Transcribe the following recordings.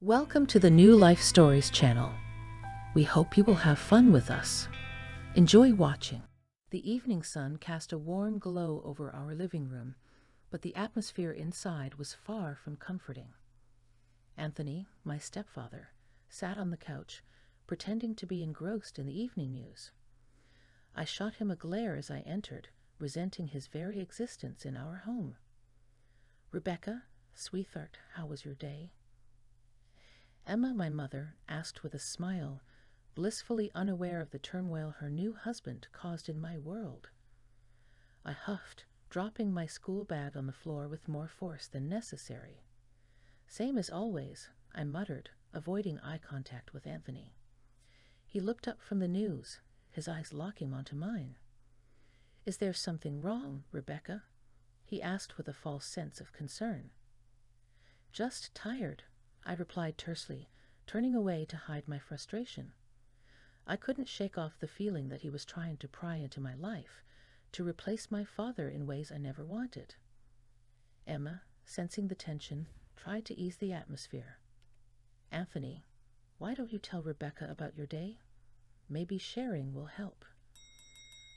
Welcome to the New Life Stories channel. We hope you will have fun with us. Enjoy watching. The evening sun cast a warm glow over our living room, but the atmosphere inside was far from comforting. Anthony, my stepfather, sat on the couch, pretending to be engrossed in the evening news. I shot him a glare as I entered, resenting his very existence in our home. "Rebecca, sweetheart, how was your day?" Emma, my mother, asked with a smile, blissfully unaware of the turmoil her new husband caused in my world. I huffed, dropping my school bag on the floor with more force than necessary. "Same as always," I muttered, avoiding eye contact with Anthony. He looked up from the news, his eyes locking onto mine. "Is there something wrong, Rebecca?" he asked with a false sense of concern. "Just tired," I replied tersely, turning away to hide my frustration. I couldn't shake off the feeling that he was trying to pry into my life, to replace my father in ways I never wanted. Emma, sensing the tension, tried to ease the atmosphere. "Anthony, why don't you tell Rebecca about your day? Maybe sharing will help."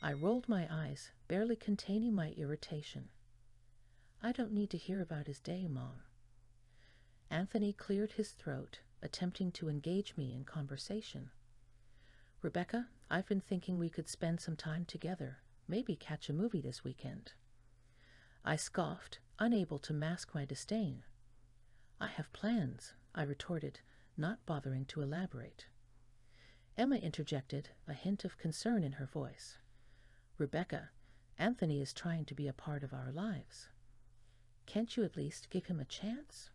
I rolled my eyes, barely containing my irritation. "I don't need to hear about his day, Mom." Anthony cleared his throat, attempting to engage me in conversation. "Rebecca, I've been thinking we could spend some time together, maybe catch a movie this weekend." I scoffed, unable to mask my disdain. "I have plans," I retorted, not bothering to elaborate. Emma interjected, a hint of concern in her voice. "Rebecca, Anthony is trying to be a part of our lives. Can't you at least give him a chance?"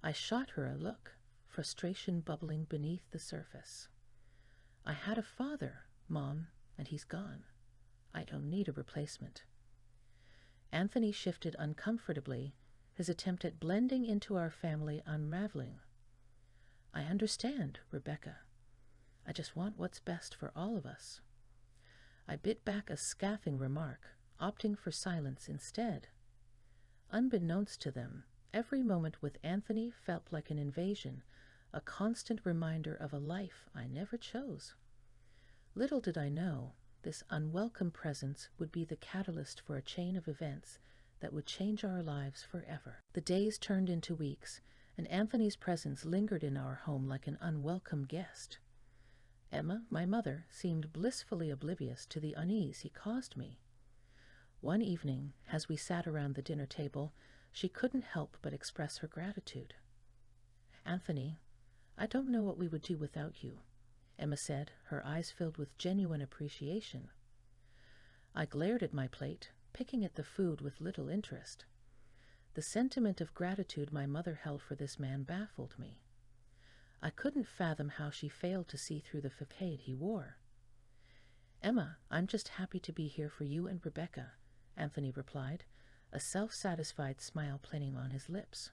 I shot her a look, frustration bubbling beneath the surface. "I had a father, Mom, and he's gone. I don't need a replacement." Anthony shifted uncomfortably, his attempt at blending into our family unraveling. "I understand, Rebecca. I just want what's best for all of us." I bit back a scathing remark, opting for silence instead. Unbeknownst to them, every moment with Anthony felt like an invasion, a constant reminder of a life I never chose. Little did I know, this unwelcome presence would be the catalyst for a chain of events that would change our lives forever. The days turned into weeks, and Anthony's presence lingered in our home like an unwelcome guest. Emma, my mother, seemed blissfully oblivious to the unease he caused me. One evening, as we sat around the dinner table, she couldn't help but express her gratitude. "Anthony, I don't know what we would do without you," Emma said, her eyes filled with genuine appreciation. I glared at my plate, picking at the food with little interest. The sentiment of gratitude my mother held for this man baffled me. I couldn't fathom how she failed to see through the facade he wore. "Emma, I'm just happy to be here for you and Rebecca," Anthony replied, a self-satisfied smile playing on his lips.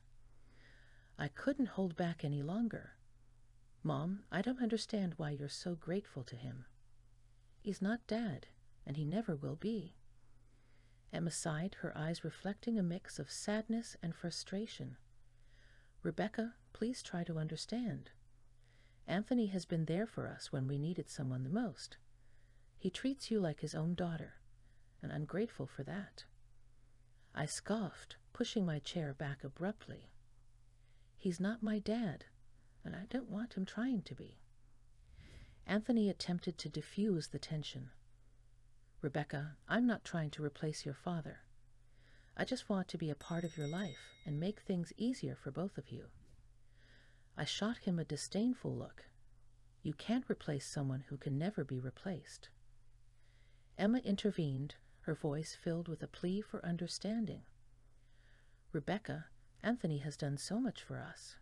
I couldn't hold back any longer. "Mom, I don't understand why you're so grateful to him. He's not Dad, and he never will be." Emma sighed, her eyes reflecting a mix of sadness and frustration. "Rebecca, please try to understand. Anthony has been there for us when we needed someone the most. He treats you like his own daughter, and I'm grateful for that." I scoffed, pushing my chair back abruptly. "He's not my dad, and I don't want him trying to be." Anthony attempted to diffuse the tension. "Rebecca, I'm not trying to replace your father. I just want to be a part of your life and make things easier for both of you." I shot him a disdainful look. "You can't replace someone who can never be replaced." Emma intervened, her voice filled with a plea for understanding. "Rebecca, Anthony has done so much for us.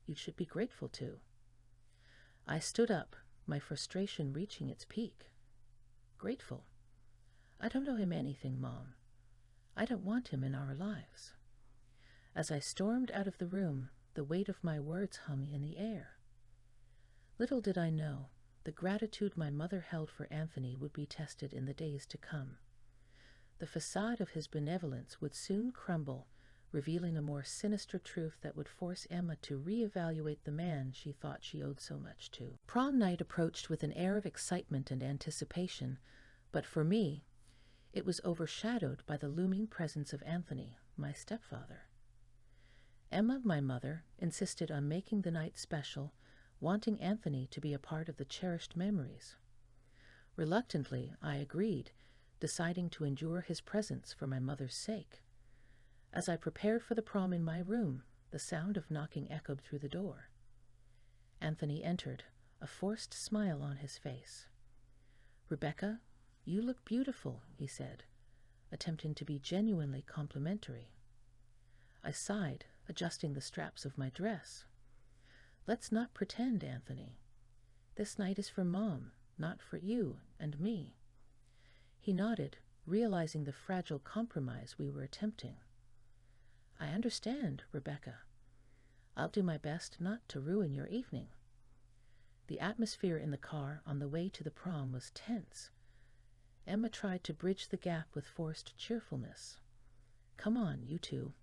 You should be grateful too." I stood up, my frustration reaching its peak. "Grateful? I don't owe him anything, Mom. I don't want him in our lives." As I stormed out of the room, the weight of my words hung in the air. Little did I know, the gratitude my mother held for Anthony would be tested in the days to come. The facade of his benevolence would soon crumble revealing a more sinister truth that would force Emma to reevaluate the man she thought she owed so much to. Prom night approached with an air of excitement and anticipation, but for me, it was overshadowed by the looming presence of Anthony, my stepfather. Emma, my mother, insisted on making the night special, wanting Anthony to be a part of the cherished memories. Reluctantly, I agreed, deciding to endure his presence for my mother's sake. As I prepared for the prom in my room, the sound of knocking echoed through the door. Anthony entered, a forced smile on his face. "Rebecca, you look beautiful," he said, attempting to be genuinely complimentary. I sighed, adjusting the straps of my dress. "Let's not pretend, Anthony. This night is for Mom, not for you and me." He nodded, realizing the fragile compromise we were attempting. "I understand, Rebecca. I'll do my best not to ruin your evening." The atmosphere in the car on the way to the prom was tense. Emma tried to bridge the gap with forced cheerfulness. "Come on, you two.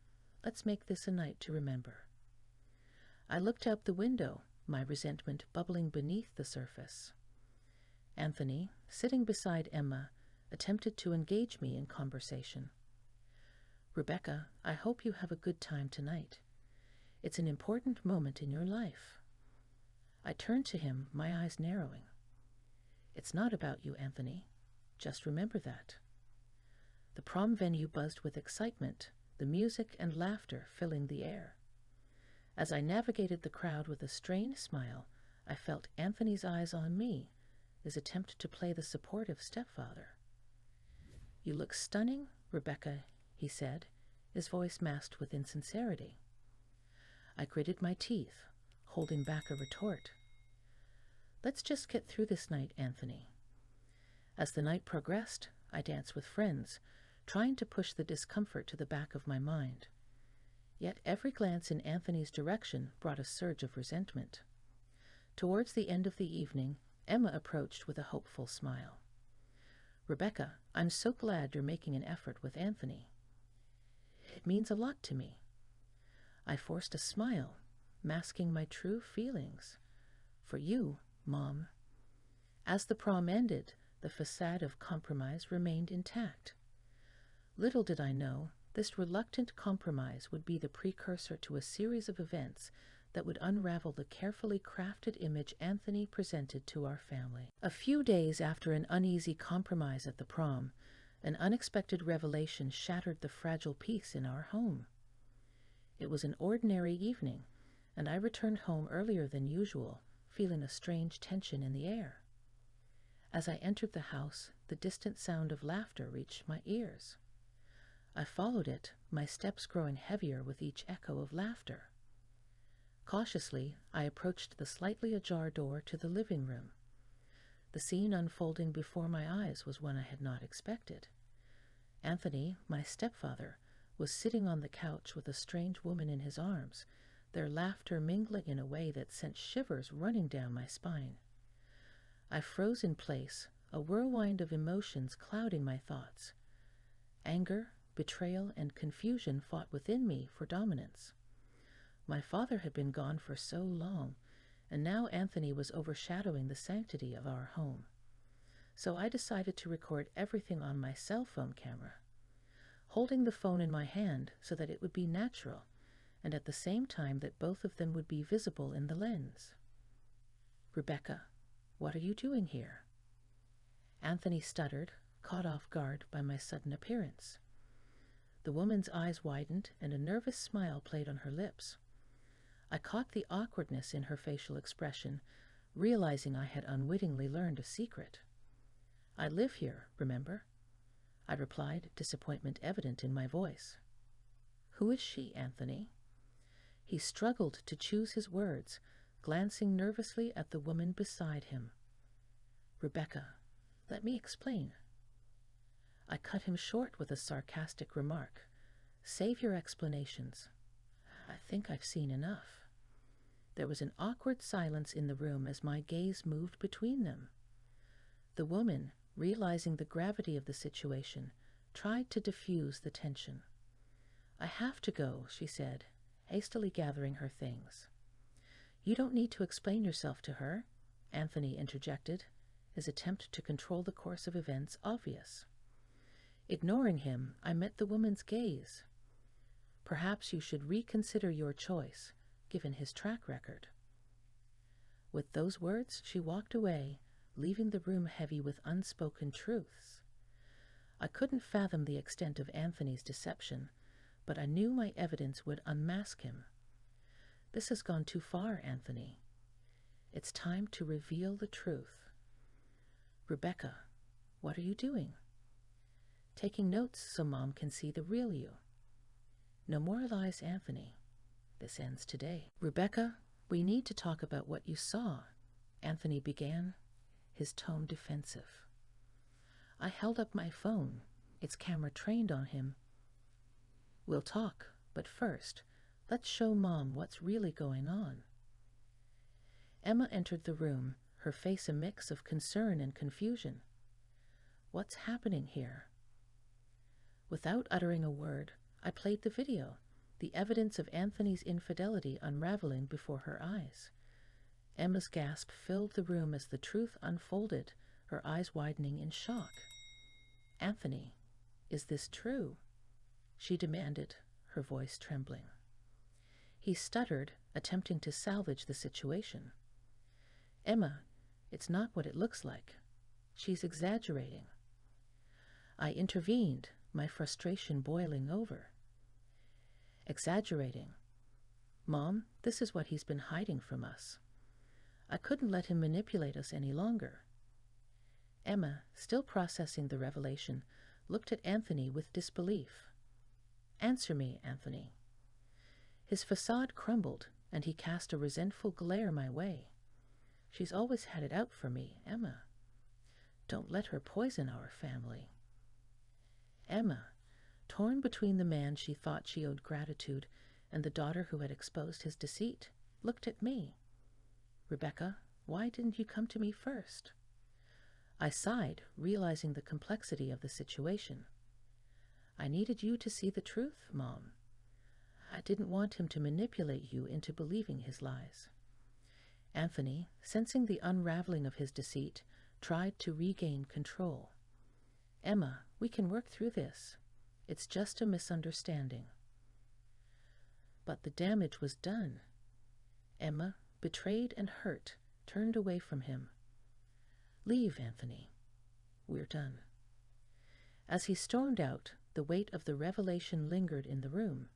Let's make this a night to remember." I looked out the window, my resentment bubbling beneath the surface. Anthony, sitting beside Emma, attempted to engage me in conversation. "Rebecca, I hope you have a good time tonight. It's an important moment in your life." I turned to him, my eyes narrowing. "It's not about you, Anthony. Just remember that." The prom venue buzzed with excitement, the music and laughter filling the air. As I navigated the crowd with a strained smile, I felt Anthony's eyes on me, his attempt to play the supportive stepfather. "You look stunning, Rebecca," he said, his voice masked with insincerity. I gritted my teeth, holding back a retort. "Let's just get through this night, Anthony." As the night progressed, I danced with friends, trying to push the discomfort to the back of my mind. Yet every glance in Anthony's direction brought a surge of resentment. Towards the end of the evening, Emma approached with a hopeful smile. "Rebecca, I'm so glad you're making an effort with Anthony. It means a lot to me." I forced a smile, masking my true feelings. "For you, Mom." As the prom ended, the facade of compromise remained intact. Little did I know, this reluctant compromise would be the precursor to a series of events that would unravel the carefully crafted image Anthony presented to our family. A few days after an uneasy compromise at the prom, an unexpected revelation shattered the fragile peace in our home. It was an ordinary evening, and I returned home earlier than usual, feeling a strange tension in the air. As I entered the house, the distant sound of laughter reached my ears. I followed it, my steps growing heavier with each echo of laughter. Cautiously, I approached the slightly ajar door to the living room. The scene unfolding before my eyes was one I had not expected. Anthony, my stepfather, was sitting on the couch with a strange woman in his arms, their laughter mingling in a way that sent shivers running down my spine. I froze in place, a whirlwind of emotions clouding my thoughts. Anger, betrayal, and confusion fought within me for dominance. My father had been gone for so long, and now Anthony was overshadowing the sanctity of our home. So I decided to record everything on my cell phone camera, holding the phone in my hand so that it would be natural, and at the same time that both of them would be visible in the lens. "Rebecca, what are you doing here?" Anthony stuttered, caught off guard by my sudden appearance. The woman's eyes widened, and a nervous smile played on her lips. I caught the awkwardness in her facial expression, realizing I had unwittingly learned a secret. "I live here, remember?" I replied, disappointment evident in my voice. "Who is she, Anthony?" He struggled to choose his words, glancing nervously at the woman beside him. "Rebecca, let me explain." I cut him short with a sarcastic remark. "Save your explanations. I think I've seen enough." There was an awkward silence in the room as my gaze moved between them. The woman, realizing the gravity of the situation, tried to diffuse the tension. I have to go, she said, hastily gathering her things. You don't need to explain yourself to her, Anthony interjected, his attempt to control the course of events obvious. Ignoring him, I met the woman's gaze. Perhaps you should reconsider your choice, given his track record. With those words, she walked away, leaving the room heavy with unspoken truths. I couldn't fathom the extent of Anthony's deception, but I knew my evidence would unmask him. This has gone too far, Anthony. It's time to reveal the truth. Rebecca, what are you doing? Taking notes so Mom can see the real you. No more lies, Anthony. This ends today. Rebecca, we need to talk about what you saw, Anthony began, his tone defensive. I held up my phone, its camera trained on him. We'll talk, but first, let's show Mom what's really going on. Emma entered the room, her face a mix of concern and confusion. What's happening here? Without uttering a word, I played the video, the evidence of Anthony's infidelity unraveling before her eyes. Emma's gasp filled the room as the truth unfolded, her eyes widening in shock. Anthony, is this true? She demanded, her voice trembling. He stuttered, attempting to salvage the situation. Emma, it's not what it looks like. She's exaggerating. I intervened, my frustration boiling over. Exaggerating? Mom, this is what he's been hiding from us. I couldn't let him manipulate us any longer. Emma, still processing the revelation, looked at Anthony with disbelief. Answer me, Anthony. His facade crumbled, and he cast a resentful glare my way. She's always had it out for me, Emma. Don't let her poison our family. Emma, torn between the man she thought she owed gratitude and the daughter who had exposed his deceit, looked at me. Rebecca, why didn't you come to me first? I sighed, realizing the complexity of the situation. I needed you to see the truth, Mom. I didn't want him to manipulate you into believing his lies. Anthony, sensing the unraveling of his deceit, tried to regain control. Emma, we can work through this. It's just a misunderstanding. But the damage was done. Emma, betrayed and hurt, turned away from him. Leave, Anthony. We're done. As he stormed out, the weight of the revelation lingered in the room.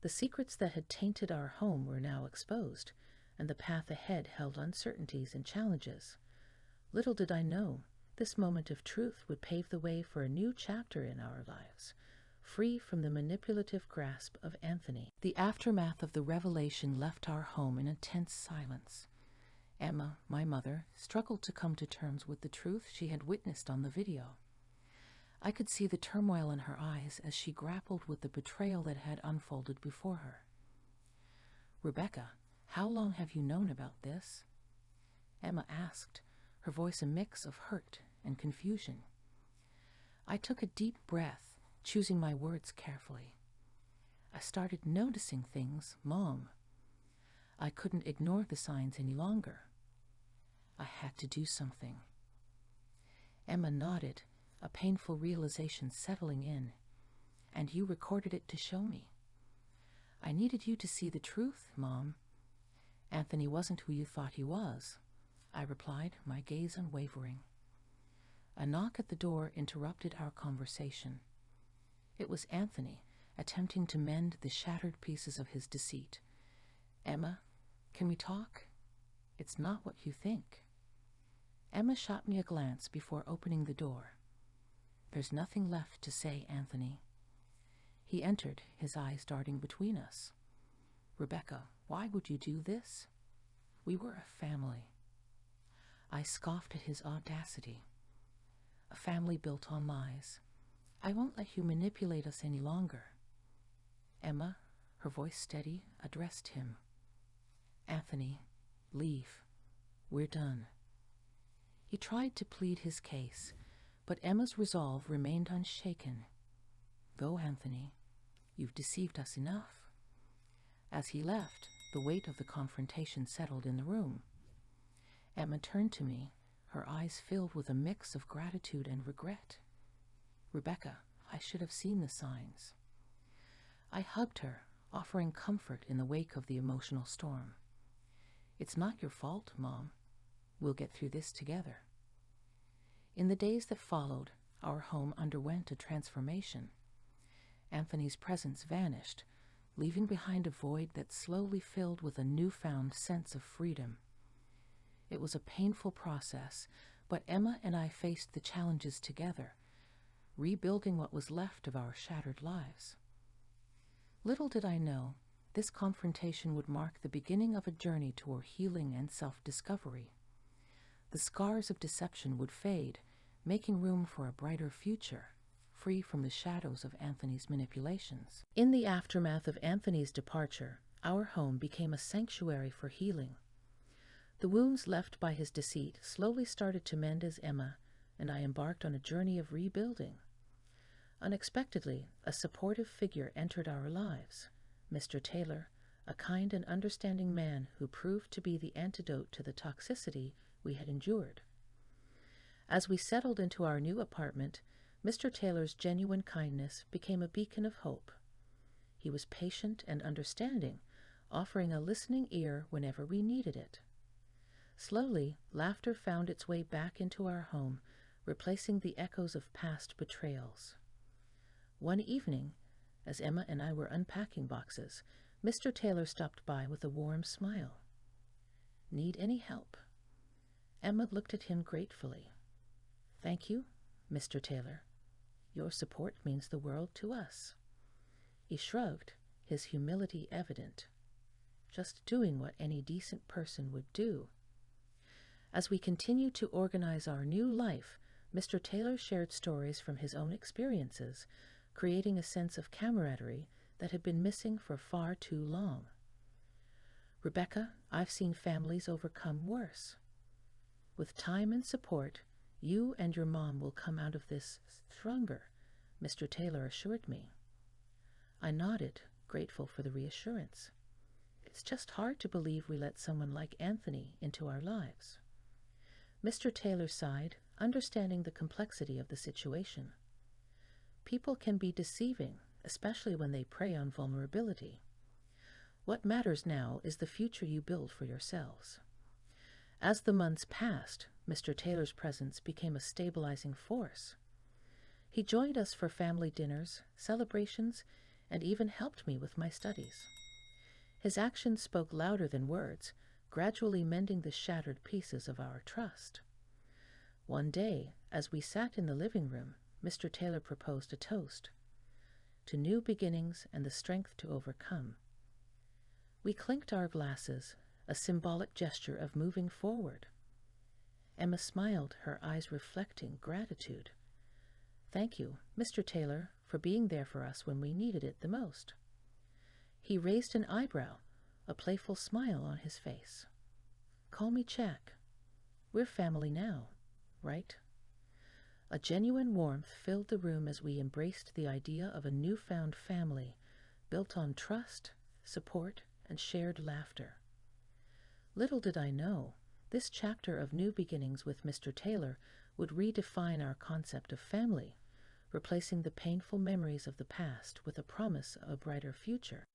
The secrets that had tainted our home were now exposed, and the path ahead held uncertainties and challenges. Little did I know, this moment of truth would pave the way for a new chapter in our lives, free from the manipulative grasp of Anthony. The aftermath of the revelation left our home in a tense silence. Emma, my mother, struggled to come to terms with the truth she had witnessed on the video. I could see the turmoil in her eyes as she grappled with the betrayal that had unfolded before her. Rebecca, how long have you known about this? Emma asked, her voice a mix of hurt and confusion. I took a deep breath, choosing my words carefully. I started noticing things, Mom. I couldn't ignore the signs any longer. I had to do something. Emma nodded, a painful realization settling in. And you recorded it to show me. I needed you to see the truth, Mom. Anthony wasn't who you thought he was, I replied, my gaze unwavering. A knock at the door interrupted our conversation. It was Anthony, attempting to mend the shattered pieces of his deceit. Emma, can we talk? It's not what you think. Emma shot me a glance before opening the door. There's nothing left to say, Anthony. He entered, his eyes darting between us. Rebecca, why would you do this? We were a family. I scoffed at his audacity. A family built on lies. I won't let you manipulate us any longer. Emma, her voice steady, addressed him. Anthony, leave. We're done. He tried to plead his case, but Emma's resolve remained unshaken. Go, Anthony. You've deceived us enough." As he left, the weight of the confrontation settled in the room. Emma turned to me, her eyes filled with a mix of gratitude and regret. "Rebecca, I should have seen the signs." I hugged her, offering comfort in the wake of the emotional storm. "It's not your fault, Mom. We'll get through this together." In the days that followed, our home underwent a transformation. Anthony's presence vanished, leaving behind a void that slowly filled with a newfound sense of freedom. It was a painful process, but Emma and I faced the challenges together, rebuilding what was left of our shattered lives. Little did I know, this confrontation would mark the beginning of a journey toward healing and self-discovery. The scars of deception would fade, making room for a brighter future, free from the shadows of Anthony's manipulations. In the aftermath of Anthony's departure, our home became a sanctuary for healing. The wounds left by his deceit slowly started to mend as Emma and I embarked on a journey of rebuilding. Unexpectedly, a supportive figure entered our lives, Mr. Taylor, a kind and understanding man who proved to be the antidote to the toxicity we had endured. As we settled into our new apartment, Mr. Taylor's genuine kindness became a beacon of hope. He was patient and understanding, offering a listening ear whenever we needed it. Slowly, laughter found its way back into our home, replacing the echoes of past betrayals. One evening, as Emma and I were unpacking boxes, Mr. Taylor stopped by with a warm smile. "Need any help?" Emma looked at him gratefully. "Thank you, Mr. Taylor. Your support means the world to us." He shrugged, his humility evident. Just doing what any decent person would do. As we continued to organize our new life, Mr. Taylor shared stories from his own experiences, creating a sense of camaraderie that had been missing for far too long. "Rebecca, I've seen families overcome worse. With time and support, you and your mom will come out of this stronger," Mr. Taylor assured me. I nodded, grateful for the reassurance. It's just hard to believe we let someone like Anthony into our lives. Mr. Taylor sighed, understanding the complexity of the situation. People can be deceiving, especially when they prey on vulnerability. What matters now is the future you build for yourselves. As the months passed, Mr. Taylor's presence became a stabilizing force. He joined us for family dinners, celebrations, and even helped me with my studies. His actions spoke louder than words, gradually mending the shattered pieces of our trust. One day, as we sat in the living room, Mr. Taylor proposed a toast. To new beginnings and the strength to overcome. We clinked our glasses, a symbolic gesture of moving forward. Emma smiled, her eyes reflecting gratitude. "Thank you, Mr. Taylor, for being there for us when we needed it the most." He raised an eyebrow, a playful smile on his face. "Call me Jack. We're family now, right?" A genuine warmth filled the room as we embraced the idea of a newfound family, built on trust, support, and shared laughter. Little did I know, this chapter of new beginnings with Mr. Taylor would redefine our concept of family, replacing the painful memories of the past with a promise of a brighter future.